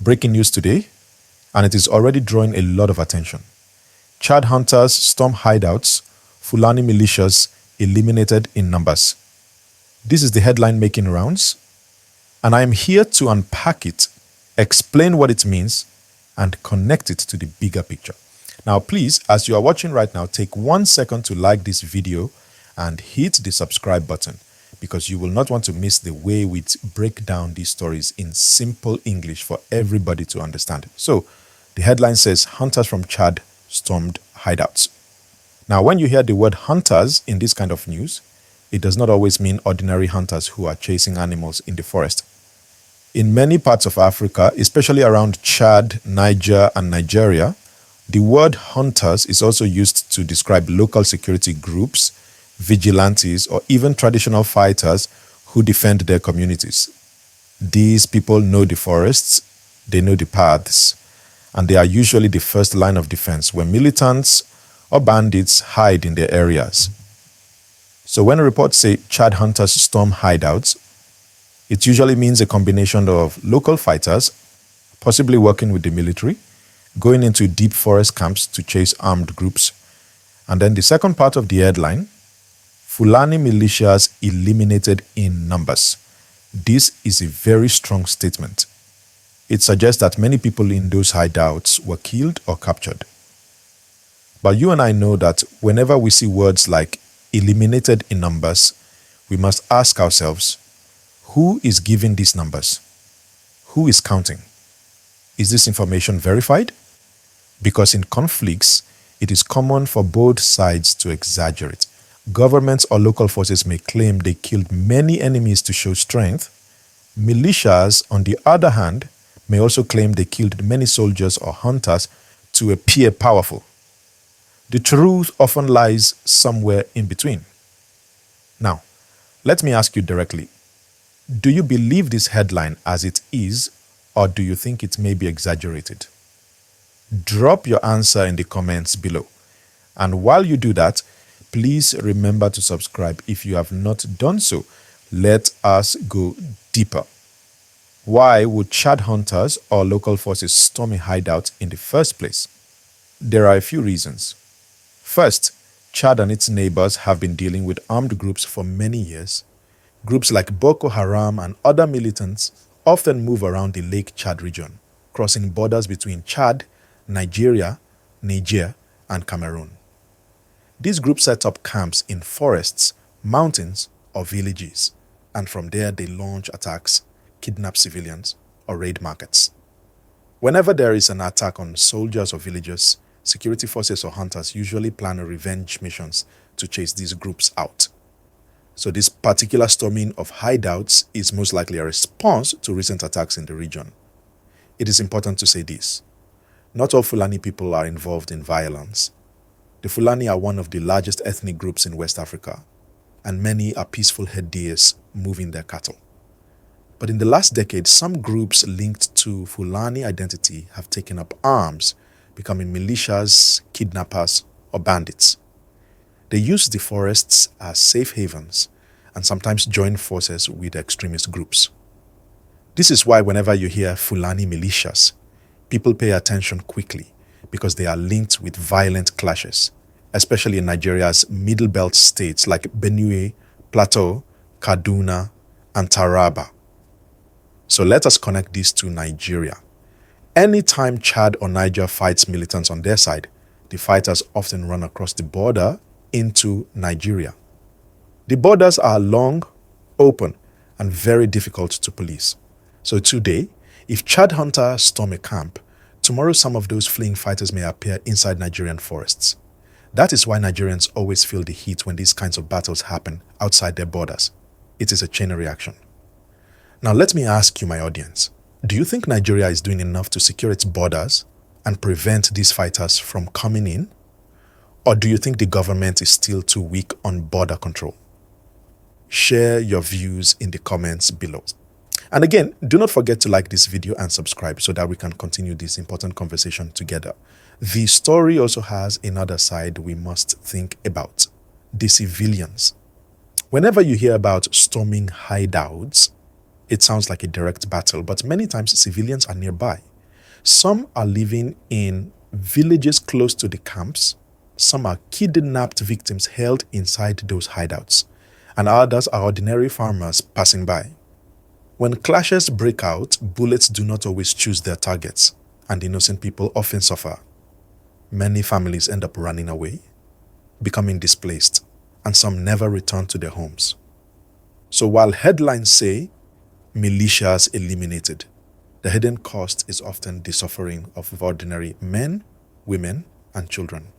Breaking news today, and it is already drawing a lot of attention. Chad hunters storm hideouts, Fulani militias eliminated in numbers. This is the headline making rounds, and I am here to unpack it, explain what it means, and connect it to the bigger picture. Now, please, as you are watching right now, take 1 second to like this video and hit the subscribe button, because you will not want to miss the way we break down these stories in simple English for everybody to understand. So, the headline says, Hunters from Chad stormed hideouts. Now, when you hear the word hunters in this kind of news, it does not always mean ordinary hunters who are chasing animals in the forest. In many parts of Africa, especially around Chad, Niger, and Nigeria, the word hunters is also used to describe local security groups, vigilantes, or even traditional fighters who defend their communities. These people know the forests, they know the paths, and they are usually the first line of defense when militants or bandits hide in their areas. So when reports say Chad hunters storm hideouts, it usually means a combination of local fighters, possibly working with the military, going into deep forest camps to chase armed groups. And then the second part of the headline, Fulani militias eliminated in numbers. This is a very strong statement. It suggests that many people in those hideouts were killed or captured. But you and I know that whenever we see words like eliminated in numbers, we must ask ourselves, who is giving these numbers? Who is counting? Is this information verified? Because in conflicts, it is common for both sides to exaggerate. Governments or local forces may claim they killed many enemies to show strength. Militias, on the other hand, may also claim they killed many soldiers or hunters to appear powerful. The truth often lies somewhere in between. Now, let me ask you directly, do you believe this headline as it is, or do you think it may be exaggerated? Drop your answer in the comments below. And while you do that, please remember to subscribe if you have not done so. Let us go deeper. Why would Chad hunters or local forces storm a hideout in the first place? There are a few reasons. First, Chad and its neighbors have been dealing with armed groups for many years. Groups like Boko Haram and other militants often move around the Lake Chad region, crossing borders between Chad, Nigeria, Niger, and Cameroon. These groups set up camps in forests, mountains, or villages, and from there they launch attacks, kidnap civilians, or raid markets. Whenever there is an attack on soldiers or villagers, security forces or hunters usually plan revenge missions to chase these groups out. So this particular storming of hideouts is most likely a response to recent attacks in the region. It is important to say this. Not all Fulani people are involved in violence. The Fulani are one of the largest ethnic groups in West Africa, and many are peaceful herders moving their cattle. But in the last decade, some groups linked to Fulani identity have taken up arms, becoming militias, kidnappers, or bandits. They use the forests as safe havens and sometimes join forces with extremist groups. This is why whenever you hear Fulani militias, people pay attention quickly because they are linked with violent clashes, especially in Nigeria's middle belt states like Benue, Plateau, Kaduna, and Taraba. So let us connect these to Nigeria. Anytime Chad or Niger fights militants on their side, the fighters often run across the border into Nigeria. The borders are long, open, and very difficult to police. So today, if Chad hunters storm a camp, tomorrow some of those fleeing fighters may appear inside Nigerian forests. That is why Nigerians always feel the heat when these kinds of battles happen outside their borders. It is a chain reaction. Now let me ask you, my audience, do you think Nigeria is doing enough to secure its borders and prevent these fighters from coming in? Or do you think the government is still too weak on border control? Share your views in the comments below. And again, do not forget to like this video and subscribe so that we can continue this important conversation together. The story also has another side we must think about: the civilians. Whenever you hear about storming hideouts, It sounds like a direct battle, but many times civilians are nearby. Some are living in villages close to the camps. Some are kidnapped victims held inside those hideouts. And others are ordinary farmers passing by. When clashes break out, bullets do not always choose their targets, and innocent people often suffer. Many families end up running away, becoming displaced, and some never return to their homes. So while headlines say militias eliminated, the hidden cost is often the suffering of ordinary men, women, and children.